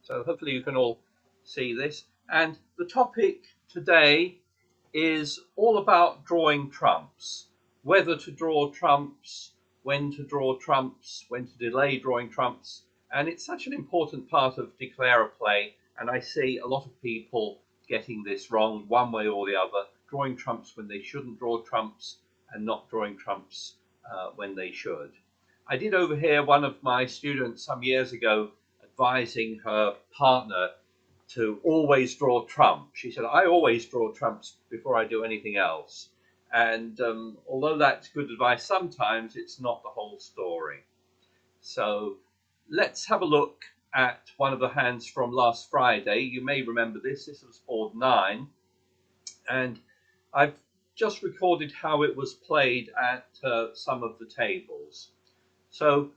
So hopefully you can all see this. And the topic today is all about drawing trumps, whether to draw trumps, when to draw trumps, when to delay drawing trumps. And it's such an important part of declarer play. And I see a lot of people getting this wrong one way or the other, drawing trumps when they shouldn't draw trumps and not drawing trumps when they should. I did overhear one of my students some years ago advising her partner to always draw trumps. She said, I always draw trumps before I do anything else. And although that's good advice sometimes, it's not the whole story. So let's have a look at one of the hands from last Friday. You may remember this. This was board 9. And I've just recorded how it was played at some of the tables. So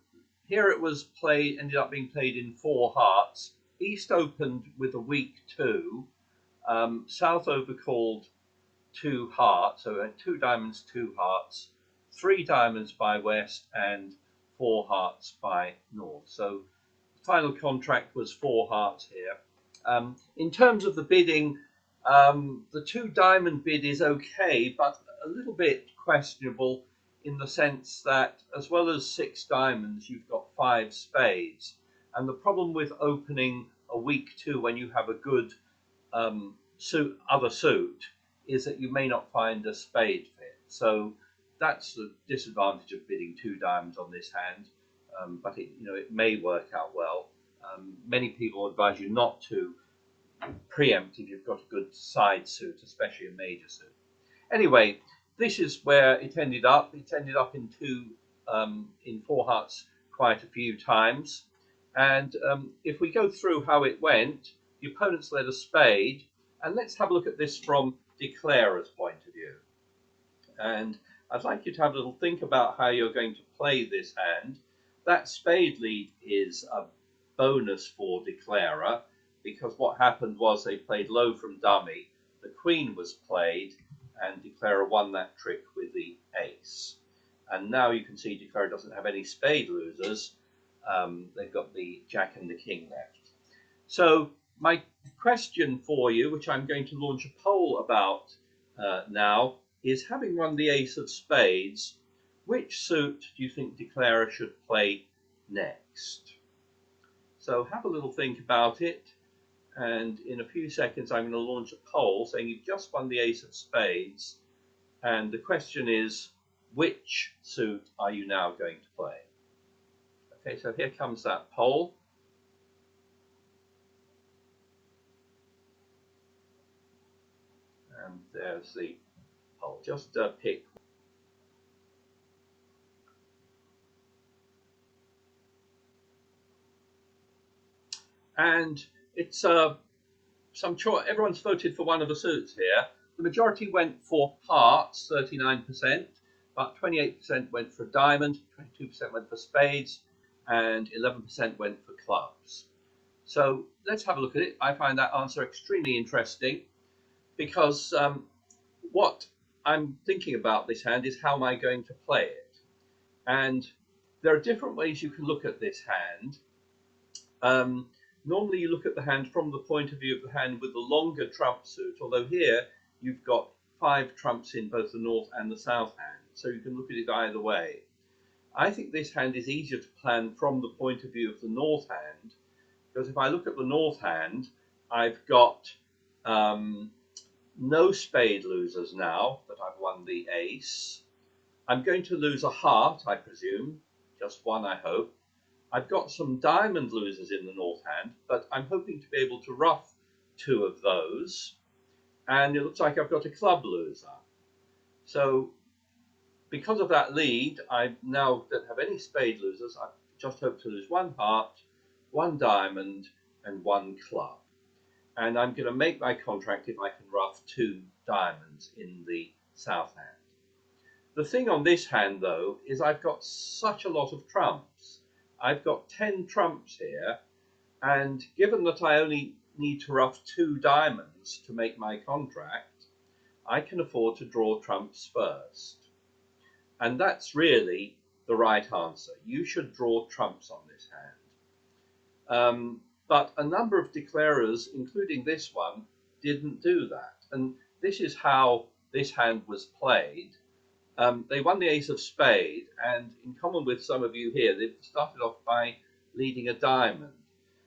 here it was played, ended up being played in 4 hearts. East opened with a weak 2. South overcalled 2 hearts, so 2 diamonds, 2 hearts, 3 diamonds by West, and 4 hearts by North. So the final contract was 4 hearts here. In terms of the bidding, the 2 diamond bid is okay, but a little bit questionable in the sense that as well as 6 diamonds, you've got 5 spades. And the problem with opening a weak 2 when you have a good other suit is that you may not find a spade fit. So that's the disadvantage of bidding 2 diamonds on this hand, but it may work out well. Many people advise you not to preempt if you've got a good side suit, especially a major suit. Anyway, this is where it ended up. It ended up in 4 hearts quite a few times. And if we go through how it went, the opponents led a spade. And let's have a look at this from declarer's point of view. And I'd like you to have a little think about how you're going to play this hand. That spade lead is a bonus for declarer, because what happened was they played low from dummy. The queen was played, and declarer won that trick with the ace. And now you can see declarer doesn't have any spade losers. They've got the jack and the king left. So my question for you, which I'm going to launch a poll about now, is having won the ace of spades, which suit do you think declarer should play next? So have a little think about it. And in a few seconds, I'm going to launch a poll saying you've just won the ace of spades. And the question is, which suit are you now going to play? Okay, so here comes that poll. And there's the poll. Just pick. And it's some choice. Everyone's voted for one of the suits here. The majority went for hearts, 39%, but 28% went for diamond, 22% went for spades, and 11% went for clubs. So let's have a look at it. I find that answer extremely interesting because what I'm thinking about this hand is how am I going to play it? And there are different ways you can look at this hand. Normally you look at the hand from the point of view of the hand with the longer trump suit, although here you've got 5 trumps in both the north and the south hand, so you can look at it either way. I think this hand is easier to plan from the point of view of the north hand, because if I look at the north hand, I've got no spade losers now that I've won the ace. I'm going to lose a heart, I presume, just one I hope. I've got some diamond losers in the north hand, but I'm hoping to be able to ruff 2 of those. And it looks like I've got a club loser. So because of that lead, I now don't have any spade losers. I just hope to lose 1 heart, 1 diamond, and 1 club. And I'm going to make my contract if I can ruff 2 diamonds in the south hand. The thing on this hand, though, is I've got such a lot of trumps. I've got 10 trumps here, and given that I only need to ruff 2 diamonds to make my contract, I can afford to draw trumps first. And that's really the right answer. You should draw trumps on this hand. But a number of declarers, including this one, didn't do that. And this is how this hand was played. They won the ace of spade, and in common with some of you here, they've started off by leading a diamond.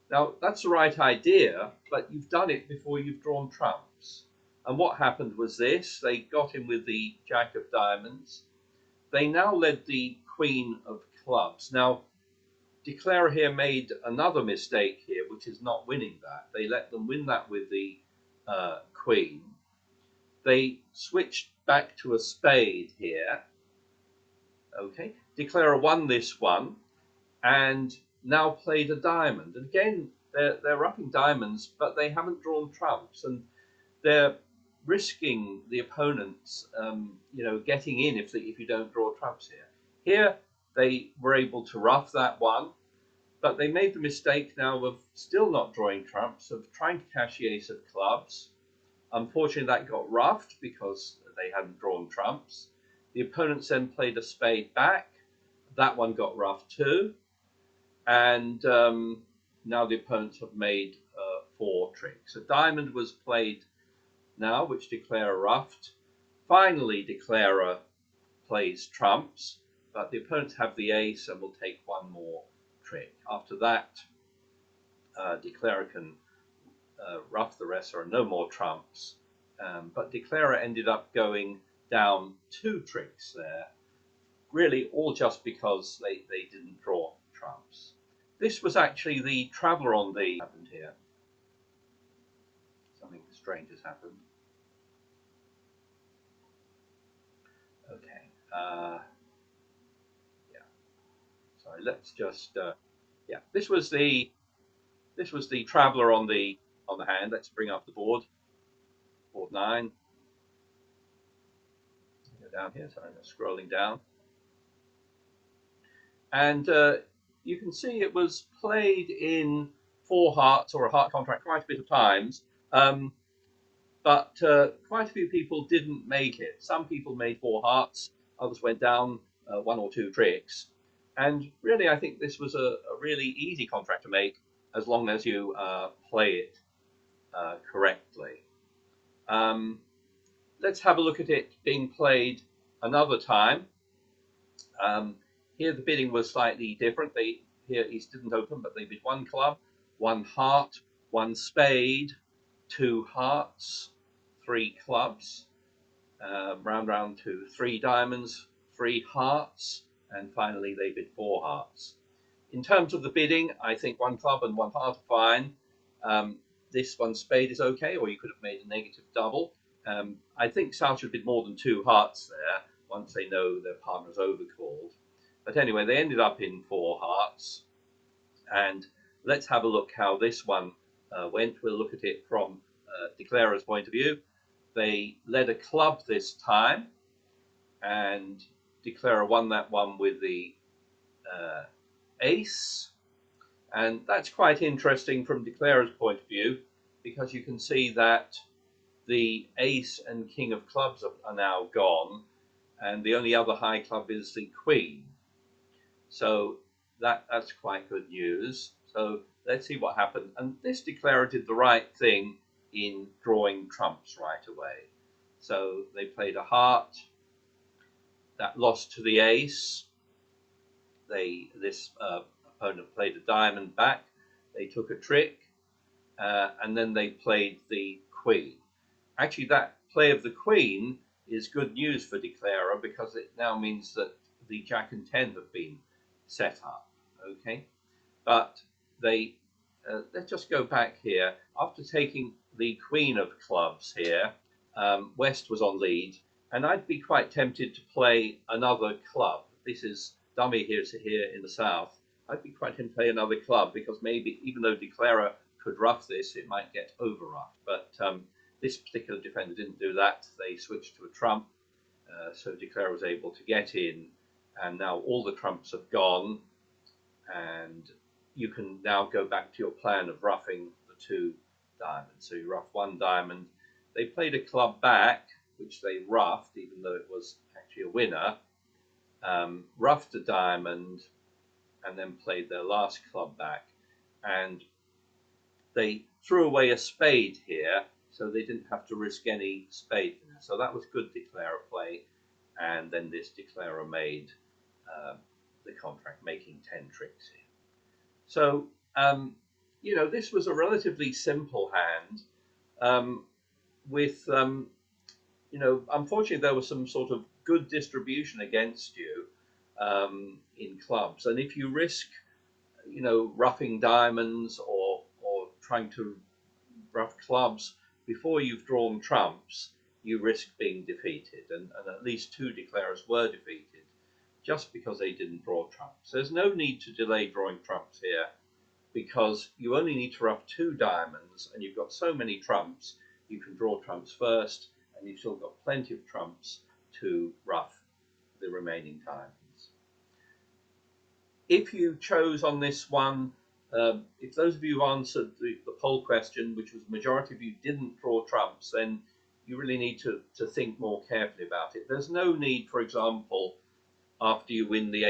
Now, that's the right idea, but you've done it before you've drawn trumps. And what happened was this: they got in with the jack of diamonds. They now led the queen of clubs. Now, declarer here made another mistake here, which is not winning that. They let them win that with the queen. They switched back to a spade here. Okay, declarer won this one and now played a diamond. And again, they're upping diamonds, but they haven't drawn trumps, and they're risking the opponents, getting in if you don't draw trumps here. Here, they were able to ruff that one, but they made the mistake now of still not drawing trumps, of trying to cash the ace of clubs. Unfortunately, that got ruffed because they hadn't drawn trumps. The opponents then played a spade back. That one got ruffed too. And now the opponents have made 4 tricks. A diamond was played now, which declarer ruffed. Finally, declarer plays trumps, but the opponents have the ace and will take one more trick. After that, declarer can ruff the rest. There are no more trumps, but declarer ended up going down 2 tricks there, really all just because they didn't draw trumps. This was actually the traveller on the happened here. Something strange has happened. Okay. Yeah. Sorry. Let's just. Yeah. This was the traveller on the hand. Let's bring up the board. Board 9. Go down here. Sorry, I'm scrolling down. And you can see it was played in 4 hearts or a heart contract quite a bit of times, but quite a few people didn't make it. Some people made 4 hearts, others went down 1 or 2 tricks. And really, I think this was a really easy contract to make as long as you play it correctly. Let's have a look at it being played another time. Here the bidding was slightly different. Here East didn't open, but they bid 1 club, 1 heart, 1 spade, 2 hearts, 3 clubs, round to 3 diamonds, 3 hearts, and finally they bid 4 hearts. In terms of the bidding, I think 1 club and 1 heart are fine. This 1 spade is okay, or you could have made a negative double. I think South should bid more than 2 hearts there once they know their partner's overcalled. But anyway, they ended up in 4 hearts. And let's have a look how this one went. We'll look at it from declarer's point of view. They led a club this time, and declarer won that one with the ace. And that's quite interesting from declarer's point of view, because you can see that the ace and king of clubs are now gone, and the only other high club is the queen. So that's quite good news. So let's see what happened. And this declarer did the right thing in drawing trumps right away. So they played a heart. That lost to the ace. This opponent played a diamond back. They took a trick. And then they played the queen. Actually, that play of the queen is good news for declarer, because it now means that the jack and 10 have been set up. Okay, but let's just go back here. After taking the queen of clubs here, West was on lead, and I'd be quite tempted to play another club. This is dummy here in the south. I'd be quite tempted to play another club, because maybe even though declarer could ruff this, it might get over ruffed. But this particular defender didn't do that. They switched to a trump, so declarer was able to get in, and now all the trumps have gone, and you can now go back to your plan of ruffing the 2 diamonds. So you ruff 1 diamond. They played a club back, which they ruffed, even though it was actually a winner, ruffed a diamond, and then played their last club back. And they threw away a spade here, so they didn't have to risk any spade. So that was good declarer play, and then this declarer made the contract, making 10 tricks here. So, this was a relatively simple hand with, unfortunately there was some sort of good distribution against you in clubs. And if you risk, roughing diamonds or trying to rough clubs before you've drawn trumps, you risk being defeated. And at least 2 declarers were defeated just because they didn't draw trumps. There's no need to delay drawing trumps here, because you only need to rough 2 diamonds, and you've got so many trumps, you can draw trumps first, and you've still got plenty of trumps to rough the remaining diamonds. If you chose on this one, if those of you who answered the poll question, which was the majority of you didn't draw trumps, then you really need to think more carefully about it. There's no need, for example, after you win the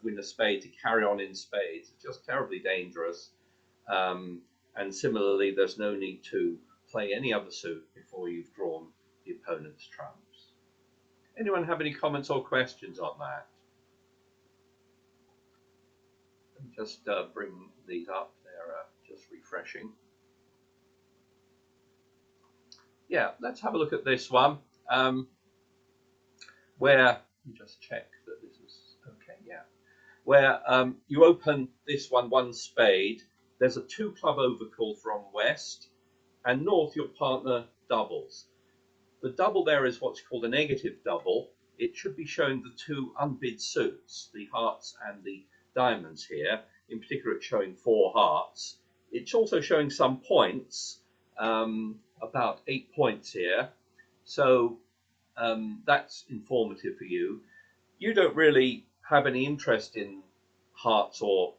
win a spade, to carry on in spades. It's just terribly dangerous. And similarly, there's no need to play any other suit before you've drawn the opponent's trumps. Anyone have any comments or questions on that? Let me just bring these up. They're just refreshing. Yeah, let's have a look at this one, where, let me just check that this is okay, yeah. Where you open this one spade, there's a 2 club overcall from west, and north your partner doubles. The double there is what's called a negative double. It should be showing the 2 unbid suits, the hearts and the diamonds here. In particular, it's showing 4 hearts. It's also showing some points, about 8 points here. So that's informative for you. You don't really have any interest in hearts or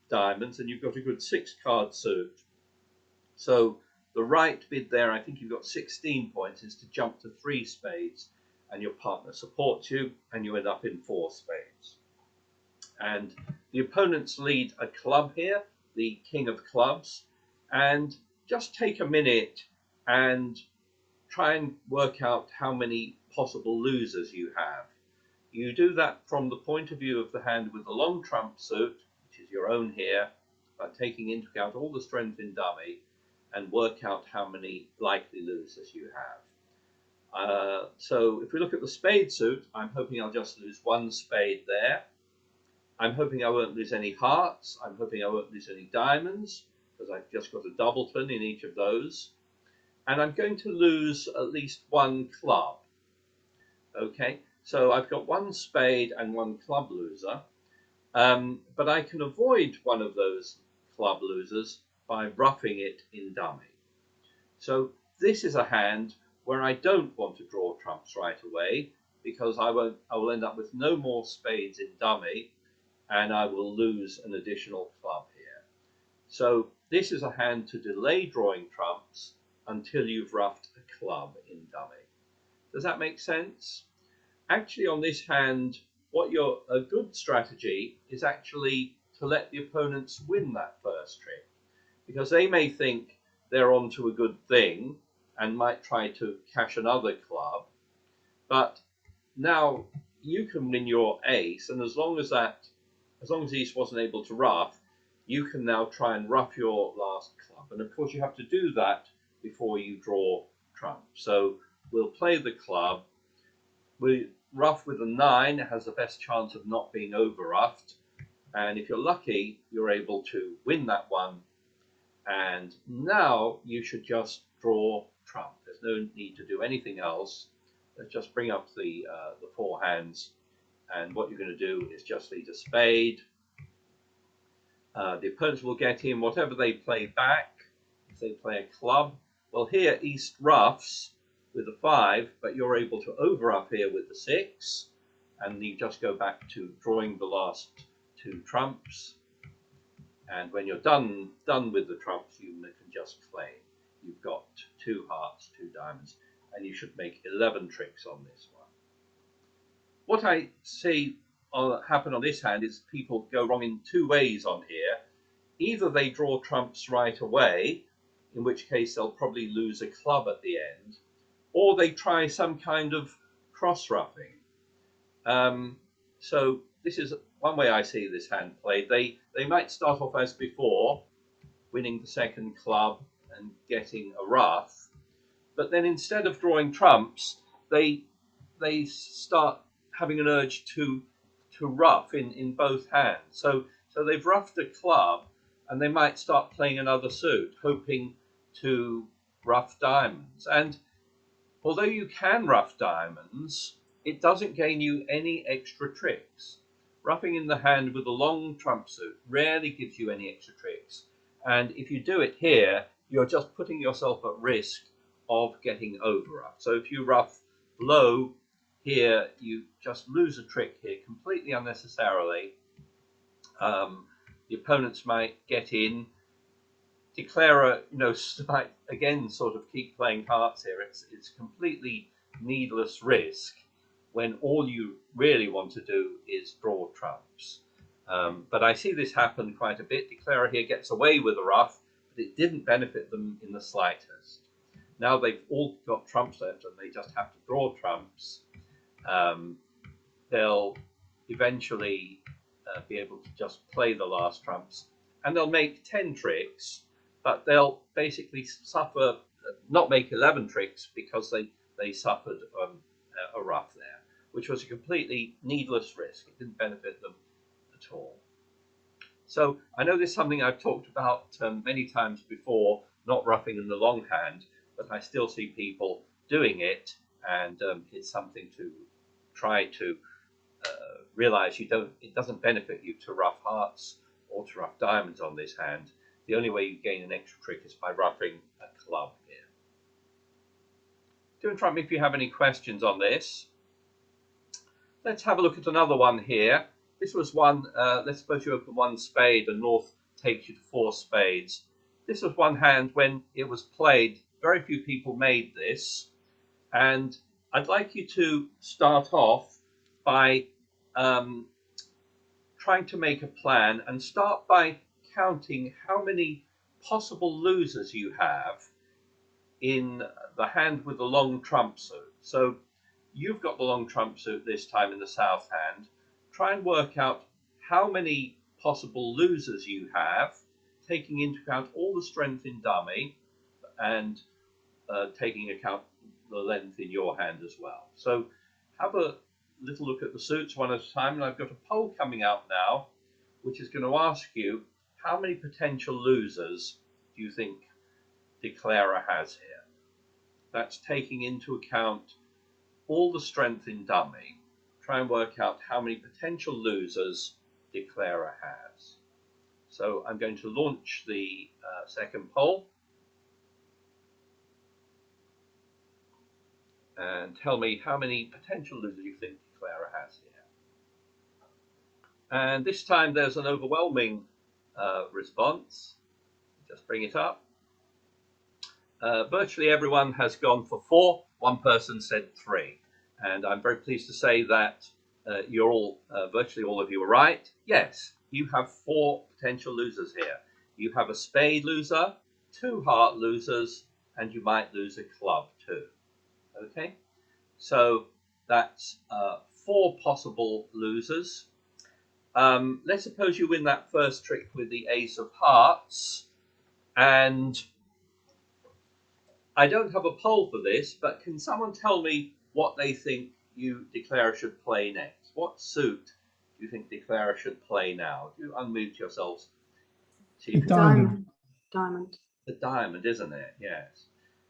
diamonds, and you've got a good 6-card suit. So the right bid there, I think you've got 16 points, is to jump to 3 spades, and your partner supports you, and you end up in 4 spades. And the opponents lead a club here, the king of clubs, and just take a minute and try and work out how many possible losers you have. You do that from the point of view of the hand with the long trump suit, which is your own here, by taking into account all the strength in dummy, and work out how many likely losers you have. So if we look at the spade suit, I'm hoping I'll just lose 1 spade there. I'm hoping I won't lose any hearts. I'm hoping I won't lose any diamonds, because I've just got a doubleton in each of those. And I'm going to lose at least 1 club. Okay, so I've got 1 spade and 1 club loser. But I can avoid one of those club losers by roughing it in dummy. So this is a hand where I don't want to draw trumps right away, because I will end up with no more spades in dummy, and I will lose an additional club here. So this is a hand to delay drawing trumps until you've roughed a club in dummy. Does that make sense? Actually, on this hand, a good strategy is actually to let the opponents win that first trick, because they may think they're onto a good thing and might try to cash another club, but now you can win your ace, and as long as East wasn't able to rough, you can now try and rough your last club. And of course you have to do that before you draw trump. So we'll play the club. We rough with a 9, has the best chance of not being over roughed, and if you're lucky, you're able to win that one. And now you should just draw trump. There's no need to do anything else. Let's just bring up the 4 hands, and what you're going to do is just lead a spade. The opponents will get in whatever they play back. If they play a club, well, here East roughs with a 5, but you're able to over up here with the 6, and you just go back to drawing the last 2 trumps. And when you're done with the trumps, you can just claim. You've got 2 hearts, 2 diamonds, and you should make 11 tricks on this one. What I see happen on this hand is people go wrong in 2 ways on here. either they draw trumps right away, in which case they'll probably lose a club at the end, or they try some kind of cross-ruffing. So this is one way I see this hand played. They might start off as before, winning the second club and getting a ruff, but then instead of drawing trumps, they start having an urge to ruff in both hands. So they've ruffed a club, and they might start playing another suit, hoping to ruff diamonds. And although you can ruff diamonds, it doesn't gain you any extra tricks. Ruffing in the hand with a long trump suit rarely gives you any extra tricks. And if you do it here, you're just putting yourself at risk of getting over ruffed. So if you ruff low here, you just lose a trick here completely unnecessarily. The opponents might get in, declare a, might again sort of keep playing hearts here. It's completely needless risk when all you really want to do is draw trumps. But I see this happen quite a bit. Declarer here gets away with a ruff, but it didn't benefit them in the slightest. Now they've all got trumps left and they just have to draw trumps. They'll eventually be able to just play the last trumps, and they'll make 10 tricks, but they'll basically suffer, not make 11 tricks, because they suffered a ruff there, which was a completely needless risk. It didn't benefit them at all. So I know this is something I've talked about many times before, not ruffing in the long hand, but I still see people doing it, and it's something to try to realize it doesn't benefit you to ruff hearts or to ruff diamonds on this hand. The only way you gain an extra trick is by ruffing a club here. Do interrupt me if you have any questions on this. Let's have a look at another one here. This was one, let's suppose you open one spade and North takes you to 4 spades. This was one hand when it was played. Very few people made this, and I'd like you to start off by trying to make a plan and start by counting how many possible losers you have in the hand with the long trump suit. So you've got the long trump suit this time in the south hand. Try and work out how many possible losers you have, taking into account all the strength in dummy and taking account the length in your hand as well. So have a little look at the suits one at a time, and I've got a poll coming out now which is going to ask you how many potential losers do you think Declarer has here. That's taking into account all the strength in dummy. Try and work out how many potential losers Declarer has. So I'm going to launch the second poll. And tell me how many potential losers you think Declarer has here. And this time there's an overwhelming response. Just bring it up. Virtually everyone has gone for 4. One person said 3. And I'm very pleased to say that you're all, virtually all of you are right. Yes, you have 4 potential losers here. You have a spade loser, 2 heart losers, and you might lose a club too. Okay, so that's 4 possible losers. Let's suppose you win that first trick with the ace of hearts, and I don't have a poll for this, but can someone tell me what they think you Declarer should play next? What suit do you think Declarer should play now? Do you unmute yourselves? Diamond. The diamond, isn't it? Yes.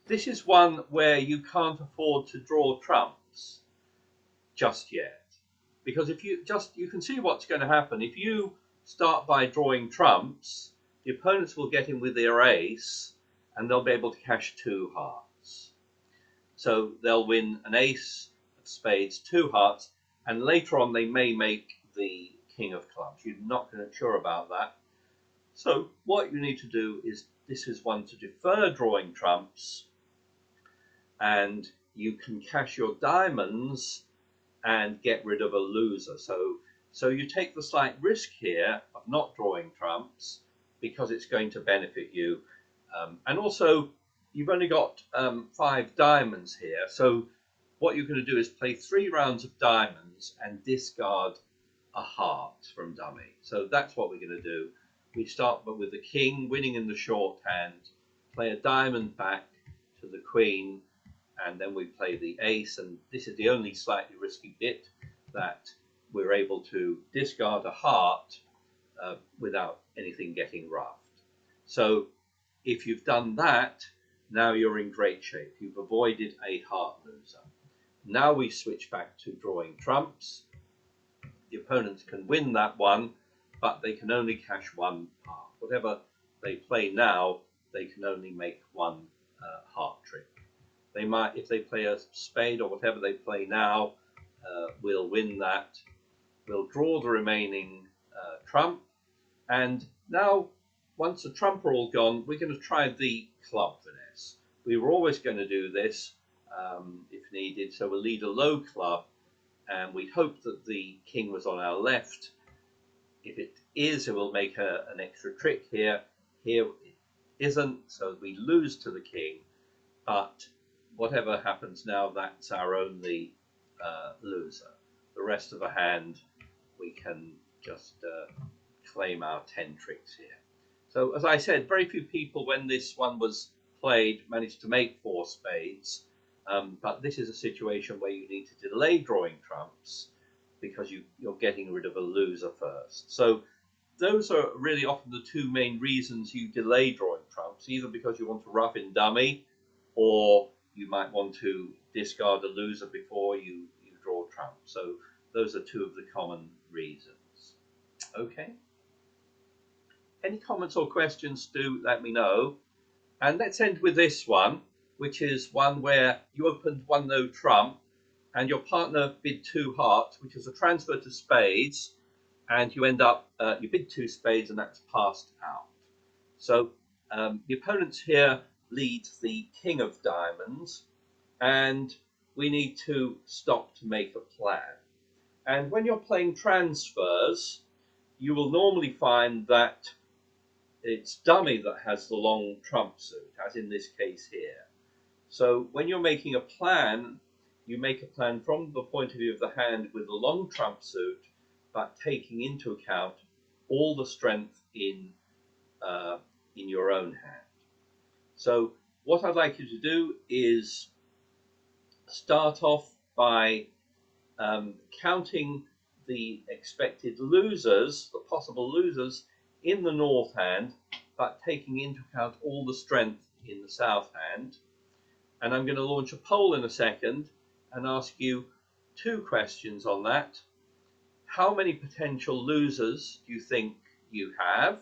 This is one where you can't afford to draw trumps just yet, because if you can see what's going to happen. If you start by drawing trumps, the opponents will get in with their ace, and they'll be able to cash 2 hearts. So they'll win an ace of spades, 2 hearts, and later on they may make the king of clubs. You're not sure about that. So what you need to do is, this is one to defer drawing trumps, and you can cash your diamonds and get rid of a loser. So you take the slight risk here of not drawing trumps, because it's going to benefit you. And also, you've only got 5 diamonds here, so what you're going to do is play 3 rounds of diamonds and discard a heart from dummy. So that's what we're going to do. We start with the king winning in the shorthand, play a diamond back to the queen, and then we play the ace, and this is the only slightly risky bit, that we're able to discard a heart without anything getting ruffed. So if you've done that, now you're in great shape. You've avoided a heart loser. Now we switch back to drawing trumps. The opponents can win that one, but they can only cash 1 heart. Whatever they play now, they can only make 1 heart trick. They might, if they play a spade or whatever they play now, we'll win that. We'll draw the remaining trump, and now once the trump are all gone, we're going to try the club finesse. We were always going to do this if needed, so we'll lead a low club, and we hope that the king was on our left. If it is, it will make an extra trick here. Here it isn't, so we lose to the king, but whatever happens now, that's our only loser. The rest of the hand, we can just claim our 10 tricks here. So as I said, very few people, when this one was played, managed to make 4 spades, but this is a situation where you need to delay drawing trumps because you're getting rid of a loser first. So those are really often the 2 main reasons you delay drawing trumps, either because you want to ruff in dummy, or you might want to discard a loser before you draw trump. So those are 2 of the common reasons. Okay. Any comments or questions, do let me know. And let's end with this one, which is one where you opened 1 no trump and your partner bid 2 hearts, which is a transfer to spades, and you end up, you bid 2 spades and that's passed out. So the opponents here lead the king of diamonds, and we need to stop to make a plan. And when you're playing transfers, you will normally find that it's dummy that has the long trump suit, as in this case here. So when you're making a plan, you make a plan from the point of view of the hand with the long trump suit, but taking into account all the strength in your own hand. So what I'd like you to do is start off by counting the expected losers, the possible losers in the north hand, but taking into account all the strength in the south hand. And I'm going to launch a poll in a second and ask you 2 questions on that. How many potential losers do you think you have?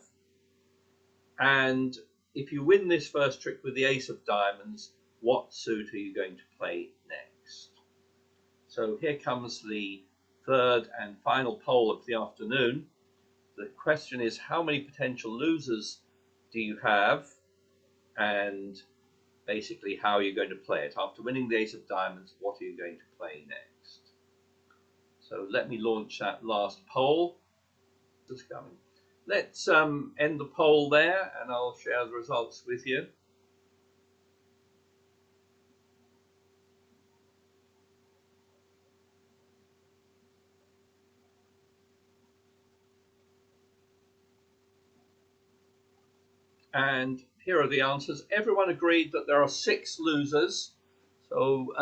And if you win this first trick with the ace of diamonds, what suit are you going to play next? So here comes the 3rd and final poll of the afternoon. The question is, how many potential losers do you have? And basically, how are you going to play it? After winning the ace of diamonds, what are you going to play next? So let me launch that last poll. Just coming. Let's end the poll there, and I'll share the results with you. And here are the answers. Everyone agreed that there are 6 losers, so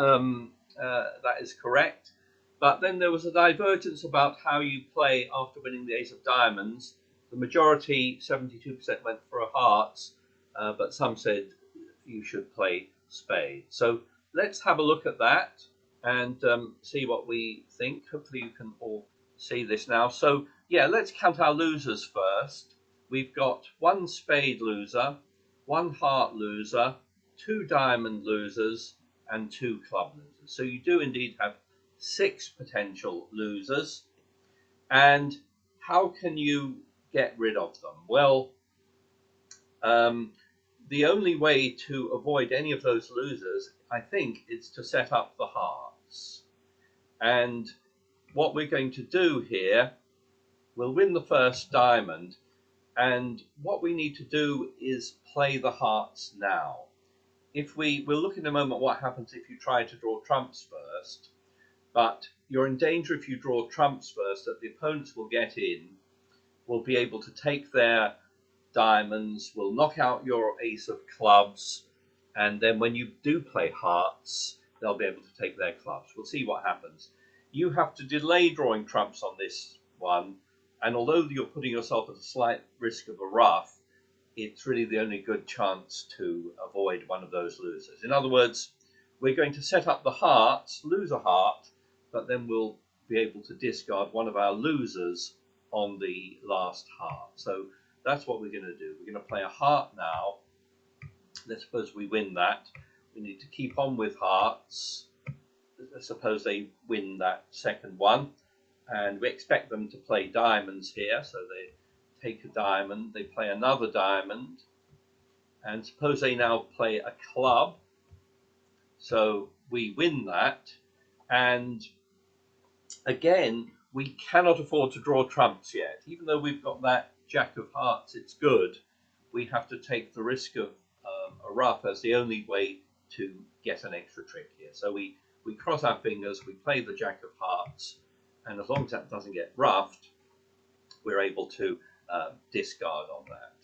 that is correct. But then there was a divergence about how you play after winning the ace of diamonds. The majority, 72%, went for a hearts, but some said you should play spades. So let's have a look at that and see what we think. Hopefully you can all see this now. So yeah, let's count our losers first. We've got 1 spade loser, 1 heart loser, 2 diamond losers, and 2 club losers. So you do indeed have 6 potential losers. And how can you get rid of them? Well, the only way to avoid any of those losers, I think, is to set up the hearts. And what we're going to do here, we'll win the first diamond, And what we need to do is play the hearts now. We'll look in a moment what happens if you try to draw trumps first, but you're in danger if you draw trumps first, that the opponents will get in, will be able to take their diamonds, will knock out your ace of clubs, and then when you do play hearts, they'll be able to take their clubs. We'll see what happens. You have to delay drawing trumps on this one, and although you're putting yourself at a slight risk of a ruff, it's really the only good chance to avoid one of those losers. In other words, we're going to set up the hearts, lose a heart, but then we'll be able to discard one of our losers on the last heart. So that's what we're going to do. We're going to play a heart now. Let's suppose we win that. We need to keep on with hearts. Let's suppose they win that second one. And we expect them to play diamonds here. So they take a diamond, they play another diamond. And suppose they now play a club. So we win that. And again, we cannot afford to draw trumps yet. Even though we've got that jack of hearts, it's good. We have to take the risk of a ruff as the only way to get an extra trick here. So we cross our fingers, we play the jack of hearts, and as long as that doesn't get ruffed, we're able to discard on that.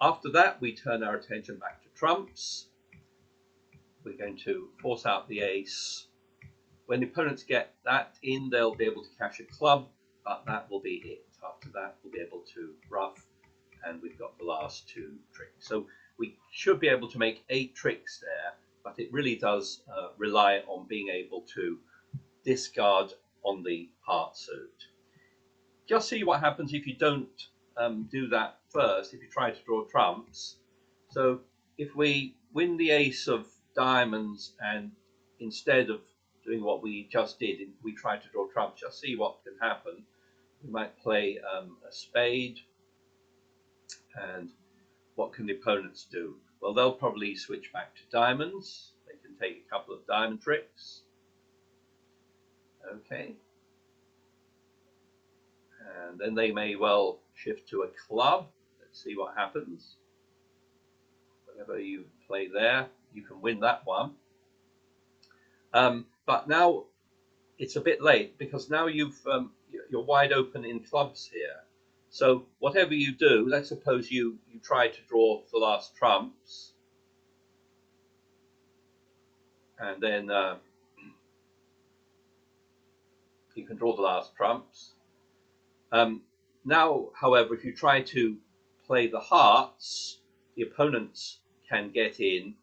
After that, we turn our attention back to trumps. We're going to force out the ace. When the opponents get that in, they'll be able to cash a club, but that will be it. After that, we'll be able to ruff, and we've got the last two tricks. So we should be able to make 8 tricks there, but it really does rely on being able to discard on the heart suit. Just see what happens if you don't do that first, if you try to draw trumps. So if we win the ace of diamonds and instead of doing what we just did, we try to draw trumps, just see what can happen. We might play a spade, and what can the opponents do? Well, they'll probably switch back to diamonds. They can take a couple of diamond tricks. Okay. And then they may well shift to a club. Let's see what happens. Whatever you play there, you can win that one. But now it's a bit late because now you're wide open in clubs here. So whatever you do, let's suppose you try to draw the last trumps, and then you can draw the last trumps. Now, however, if you try to play the hearts, the opponents can get in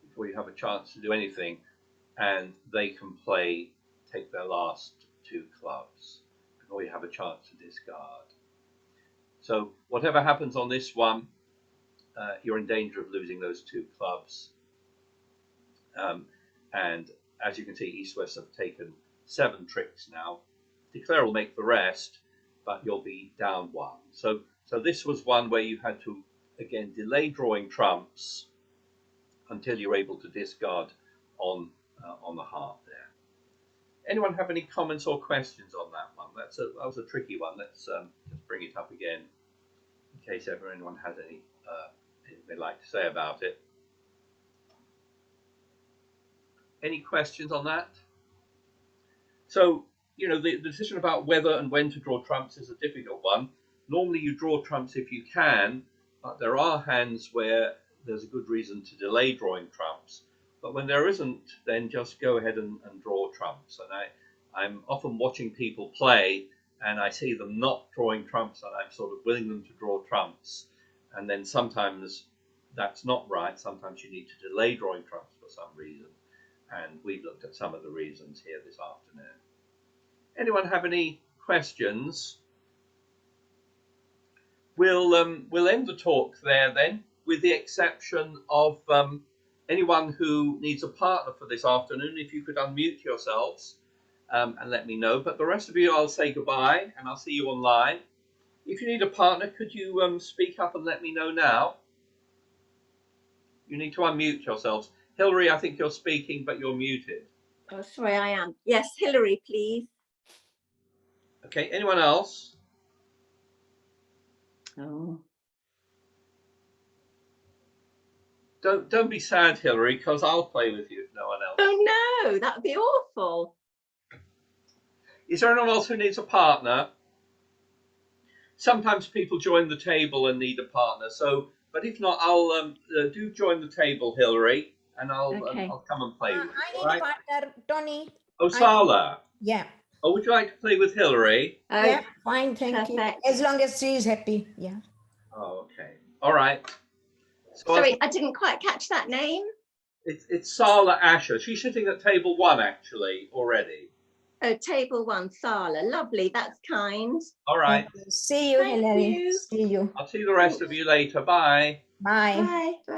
before you have a chance to do anything, and they can take their last 2 clubs before you have a chance to discard. So whatever happens on this one, you're in danger of losing those 2 clubs. And as you can see, East-West have taken 7 tricks now. Declare will make the rest, but you'll be down 1. So this was one where you had to, again, delay drawing trumps until you're able to discard on the heart there. Anyone have any comments or questions on that one? That was a tricky one. Let's just bring it up again in case anyone has anything they'd like to say about it. Any questions on that? So, the decision about whether and when to draw trumps is a difficult one. Normally you draw trumps if you can, but there are hands where there's a good reason to delay drawing trumps. But when there isn't, then just go ahead and draw trumps. And I'm often watching people play, and I see them not drawing trumps, and I'm sort of willing them to draw trumps. And then sometimes that's not right. Sometimes you need to delay drawing trumps for some reason. And we've looked at some of the reasons here this afternoon. Anyone have any questions? We'll end the talk there then, with the exception of anyone who needs a partner for this afternoon. If you could unmute yourselves and let me know. But the rest of you, I'll say goodbye, and I'll see you online. If you need a partner, could you speak up and let me know now? You need to unmute yourselves. Hilary, I think you're speaking, but you're muted. Oh, sorry, I am. Yes, Hilary, please. Okay, anyone else? Oh. Don't be sad, Hillary, because I'll play with you if no one else. Oh no, that'd be awful. Is there anyone else who needs a partner? Sometimes people join the table and need a partner. So, but if not, I'll do join the table, Hillary, and I'll come and play with you. I need All right? a partner, Tony. Oh, Sala. Yeah. Oh, would you like to play with Hillary? Oh, Yeah, fine, thank perfect. you. As long as she is happy. Yeah. Oh, okay. All right. So sorry, I didn't quite catch that name. it's Sala Asher. She's sitting at table 1 actually already. Oh, table 1, Sala. Lovely, that's kind. All right. See you, Thank Hillary. you. See you. I'll see the rest of you later. Bye. Bye. Bye.